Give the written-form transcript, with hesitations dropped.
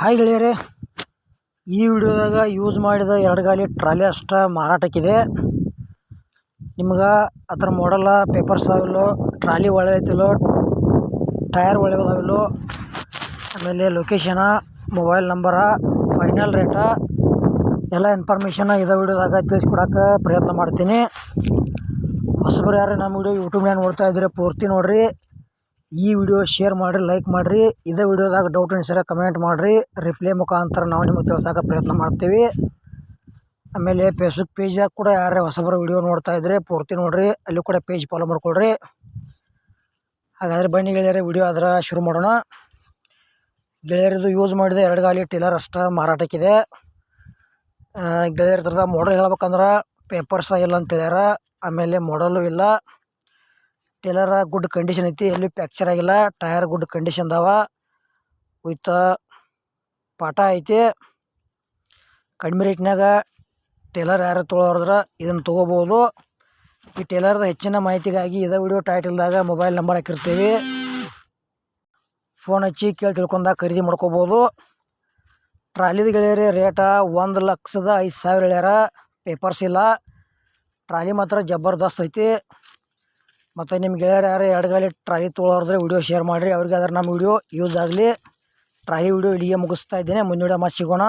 Hi ಗೆಳೆಯರೇ, ಈ ವಿಡಿಯೋದಾಗ use ಮಾಡಿದ ಎರಡು ಗಾಲಿ ಟ್ರಾಲಿ ಅಷ್ಟು ಮಾರಾಟಕ್ಕಿದೆ. ನಿಮ್ಗೆ ಅದರ ಮಾಡಲ್ಲ, ಪೇಪರ್ಸ್ ಅದಾವಿಲ್ಲೋ, ಟ್ರಾಲಿ ಒಳ್ಳೆ ಐತಿಲ್ಲೋ, ಟೈರ್ ಒಳ್ಳೆಯದಾವಿಲ್ಲೋ, ಆಮೇಲೆ ಲೊಕೇಶನ, ಮೊಬೈಲ್ ನಂಬರ, ಫೈನಲ್ ರೇಟ ಎಲ್ಲ ಇನ್ಫಾರ್ಮೇಷನ್ ಇದೇ ವಿಡಿಯೋದಾಗ ತಿಳಿಸ್ಕೊಡೋಕೆ ಪ್ರಯತ್ನ ಮಾಡ್ತೀನಿ. ಹೊಸಬರು ಯಾರು ನಮ್ಮ ವಿಡಿಯೋ ಯೂಟ್ಯೂಬ್ನಾಗ ನೋಡ್ತಾ ಇದ್ರೆ ಪೂರ್ತಿ ನೋಡಿರಿ. ಈ ವಿಡಿಯೋ ಶೇರ್ ಮಾಡಿರಿ, ಲೈಕ್ ಮಾಡಿರಿ. ಇದೇ ವಿಡಿಯೋದಾಗ ಡೌಟ್ ಅನಿಸಿದ್ರೆ ಕಮೆಂಟ್ ಮಾಡಿರಿ. ರಿಪ್ಲೈ ಮುಖಾಂತರ ನಾವು ನಿಮಗೆ ತಿಳಿಸೋಕೆ ಪ್ರಯತ್ನ ಮಾಡ್ತೀವಿ. ಆಮೇಲೆ ಫೇಸ್ಬುಕ್ ಪೇಜಾಗ ಕೂಡ ಯಾರೇ ಹೊಸಬರು ವಿಡಿಯೋ ನೋಡ್ತಾ ಇದ್ರೆ ಪೂರ್ತಿ ನೋಡಿರಿ, ಅಲ್ಲಿ ಕೂಡ ಪೇಜ್ ಫಾಲೋ ಮಾಡ್ಕೊಳ್ರಿ. ಹಾಗಾದರೆ ಬನ್ನಿ ಗೆಳೆಯರೆ, ವಿಡಿಯೋ ಅದರ ಶುರು ಮಾಡೋಣ. ಗೆಳೆಯರದು ಯೂಸ್ ಮಾಡಿದ ಎರಡು ಗಾಲಿ ಟೇಲರ್ ಅಷ್ಟು ಮಾರಾಟಕ್ಕಿದೆ. ಗೆಳೆಯರದ ಮಾಡಲ್ ಹೇಳ್ಬೇಕಂದ್ರೆ ಪೇಪರ್ಸ ಇಲ್ಲ ಅಂತ ಹೇಳ್ಯಾರ. ಆಮೇಲೆ ಮಾಡಲು ಇಲ್ಲ. ಟೇಲರ ಗುಡ್ ಕಂಡೀಷನ್ ಐತಿ, ಎಲ್ಲಿ ಫ್ಯಾಕ್ಚರ್ ಆಗಿಲ್ಲ. ಟೈರ್ ಗುಡ್ ಕಂಡೀಷನ್ ಅದಾವ. ವಿತ್ ಪಾಠ ಐತಿ. ಕಡಿಮೆ ರೇಟ್ನಾಗ ಟೇಲರ್ ಯಾರು ತೊಗೊಳೋದ್ರ ಇದನ್ನು ತೊಗೋಬೋದು. ಈ ಟೇಲರ್ದ ಹೆಚ್ಚಿನ ಮಾಹಿತಿಗಾಗಿ ಇದೇ ವಿಡಿಯೋ ಟೈಟಲ್ದಾಗ ಮೊಬೈಲ್ ನಂಬರ್ ಹಾಕಿರ್ತೀವಿ. ಫೋನ್ ಹಚ್ಚಿ ಕೇಳಿ ತಿಳ್ಕೊಂಡಾಗ ಖರೀದಿ ಮಾಡ್ಕೋಬೋದು. ಟ್ರಾಲಿದ ಗೆಳೆಯರೇ ರೇಟ 1,05,000 ಹೇಳ್ಯಾರ. ಪೇಪರ್ಸ್ ಇಲ್ಲ. ಟ್ರಾಲಿ ಮಾತ್ರ ಜಬರ್ದಸ್ತ್ ಐತಿ. ಮತ್ತು ನಿಮ್ಮ ಗೆಳೆಯರು ಯಾರು ಎರಡು ಗಾಲಿ ಟ್ರಾಲಿ ತೊಗೊಳೋದ್ರೆ ವಿಡಿಯೋ ಶೇರ್ ಮಾಡಿರಿ, ಅವ್ರಿಗೆ ಅದ್ರ ನಮ್ಮ ವಿಡಿಯೋ ಯೂಸ್ ಆಗಲಿ. ಟ್ರಾಲಿ ವಿಡಿಯೋ ಇಲ್ಲಿಗೆ ಮುಗಿಸ್ತಾ ಇದ್ದೇನೆ. ಮುಂದಿನ ವಿಡಿಯೋ ಮತ್ತೆ ಸಿಗೋಣ.